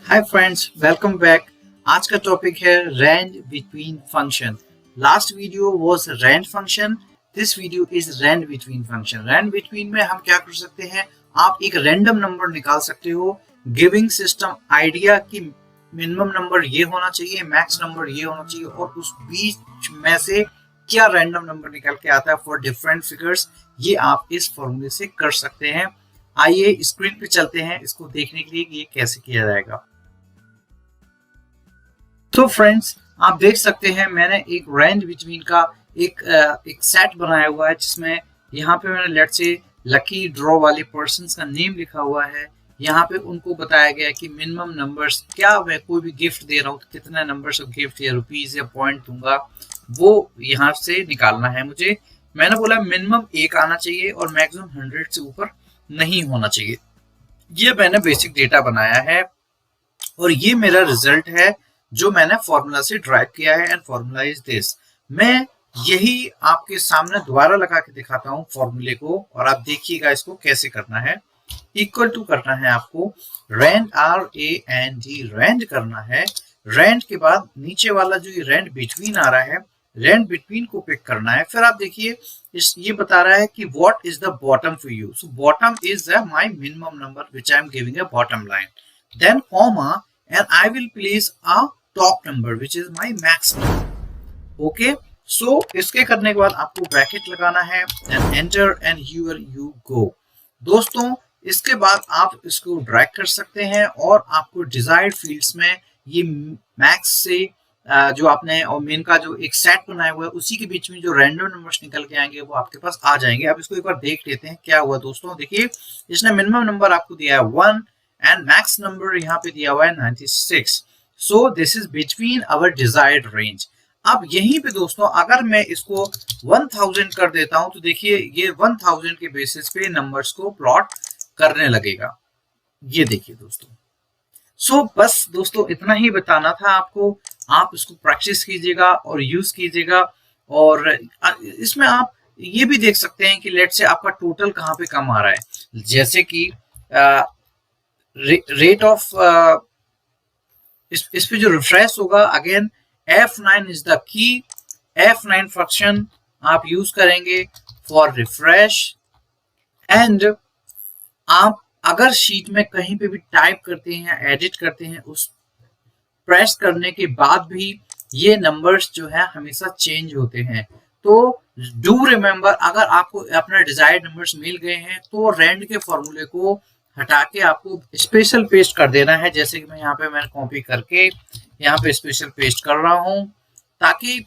Hi friends, welcome back. आज का topic है rand between function. Last video was rand function, this video is rand between function. Rand between में हम क्या कर सकते हैं, आप एक रैंडम नंबर निकाल सकते हो, गिविंग सिस्टम आइडिया कि मिनिमम नंबर ये होना चाहिए, मैक्स नंबर ये होना चाहिए, और उस बीच में से क्या रैंडम नंबर निकल के आता है फॉर डिफरेंट फिगर्स, ये आप इस फॉर्मूले से कर सकते हैं। आइए स्क्रीन पे चलते हैं इसको देखने के लिए कि ये कैसे किया जाएगा। तो फ्रेंड्स, आप देख सकते हैं मैंने एक रेंज बिटवीन का एक सेट बनाया हुआ है, जिसमें यहाँ पे मैंने लेट्स से लकी ड्रॉ वाले पर्सन्स का नेम लिखा हुआ है। यहाँ पे उनको बताया गया है कि मिनिमम नंबर्स क्या, मैं कोई भी गिफ्ट दे रहा हूँ तो कितना नंबर्स ऑफ गिफ्ट या रुपीज या पॉइंट दूंगा, वो यहाँ से निकालना है मुझे। मैंने बोला मिनिमम 1 आना चाहिए और मैक्सिमम 100 से ऊपर नहीं होना चाहिए। ये मैंने बेसिक डेटा बनाया है और ये मेरा रिजल्ट है जो मैंने फॉर्मूला से ड्राइव किया है। And formula is this. मैं यही आपके सामने दोबारा लगा के दिखाता हूँ फॉर्मूले को, और आप देखिएगा इसको कैसे करना है। इक्वल टू करना है आपको रेंड, RAND, रेंड करना है। रेंड के बाद नीचे वाला जो ये रेंड बिटवीन आ रहा है, रेंड बिटवीन को पिक करना है। फिर आप देखिए ये बता रहा है कि what is the bottom for you. So bottom is my minimum number which I am giving a bottom line, then comma, and I will place a top number which is my max number. Okay, so इसके करने के बाद आपको bracket लगाना है and enter and here you go। दोस्तों, इसके बाद आप इसको ड्रैग कर सकते हैं और आपको डिजायर्ड फील्ड्स में ये मैक्स से जो आपने और मेन का जो एक सेट बनाया हुआ है उसी के बीच में जो रैंडम नंबर्स निकल के आएंगे वो आपके पास आ जाएंगे। अब इसको एक बार देख लेते हैं क्या हुआ। दोस्तों देखिए, इसने मिनिमम नंबर आपको दिया है 1 एंड मैक्स नंबर यहाँ पे दिया हुआ है 96। So this is between our desired range. अब यहीं पे दोस्तों अगर मैं इसको 1000 कर देता हूं तो देखिए ये 1000 के बेसिस पे नंबर्स को प्लॉट करने लगेगा। ये देखिए दोस्तों। सो बस दोस्तों इतना ही बताना था आपको। आप इसको प्रैक्टिस कीजिएगा और यूज कीजिएगा, और इसमें आप ये भी देख सकते हैं कि लेट से आपका टोटल कहाँ पे कम आ रहा है। जैसे कि रेट ऑफ इस पे जो रिफ्रेश होगा, again F9 is the key. F9 function आप यूज करेंगे फॉर रिफ्रेश। एंड आप अगर शीट में कहीं पे भी टाइप करते हैं, एडिट करते हैं, उस प्रेस करने के बाद भी ये नंबर्स जो है हमेशा चेंज होते हैं। तो डू रिमेम्बर, अगर आपको अपना डिजायर्ड नंबर्स मिल गए हैं तो रैंड के फॉर्मूले को हटा के आपको स्पेशल पेस्ट कर देना है। जैसे कि मैं यहाँ पे मैंने कॉपी करके यहाँ पे स्पेशल पेस्ट कर रहा हूँ, ताकि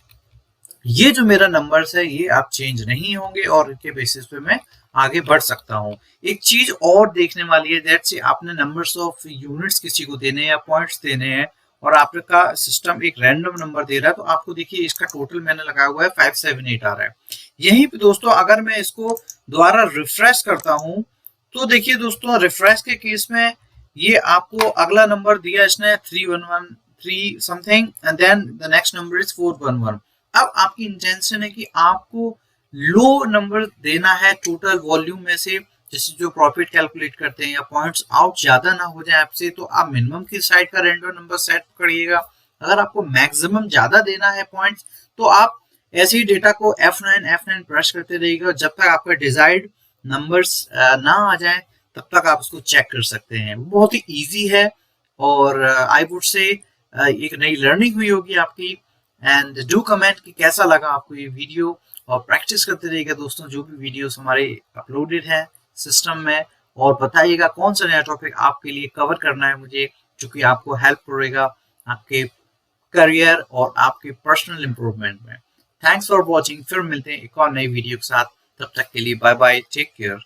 ये जो मेरा नंबर्स है ये आप चेंज नहीं होंगे और इनके बेसिस पे मैं आगे बढ़ सकता हूँ। एक चीज और देखने वाली है, दैट से आपने नंबर्स ऑफ यूनिट्स किसी को देने हैं या पॉइंट्स देने हैं और आपका सिस्टम एक रैंडम नंबर दे रहा है, तो आपको देखिए इसका टोटल मैंने लगाया हुआ है 578 आ रहा है। यहीं पे दोस्तों अगर मैं इसको दोबारा रिफ्रेश करता हूँ तो देखिए दोस्तों, रिफ्रेश के केस में ये आपको अगला नंबर दिया इसने 3113 something, and then the next number is 411। अब आपकी इंटेंशन है कि आपको लो नंबर देना है टोटल वॉल्यूम में से, जैसे जो प्रॉफिट कैलकुलेट करते हैं, या पॉइंट्स आउट ज्यादा ना हो जाए आपसे, तो आप मिनिमम की साइड का रैंडम नंबर सेट करिएगा। अगर आपको मैक्सिमम ज्यादा देना है पॉइंट्स, तो आप ऐसे ही डेटा को F9 प्रेस करते रहिएगा जब तक आपका डिजायर्ड नंबर्स ना आ जाए, तब तक आप उसको चेक कर सकते हैं। बहुत ही इजी है और आई वुड से एक नई लर्निंग हुई होगी आपकी। एंड डू कमेंट कि कैसा लगा आपको ये वीडियो, और प्रैक्टिस करते रहिएगा दोस्तों जो भी वीडियोस हमारे अपलोडेड है सिस्टम में, और बताइएगा कौन सा नया टॉपिक आपके लिए कवर करना है मुझे, जो कि आपको हेल्प करेगा आपके करियर और आपके पर्सनल इंप्रूवमेंट में। Thanks for watching. फिर मिलते हैं एक और नई वीडियो के साथ, तब तक के लिए बाय बाय, टेक केयर।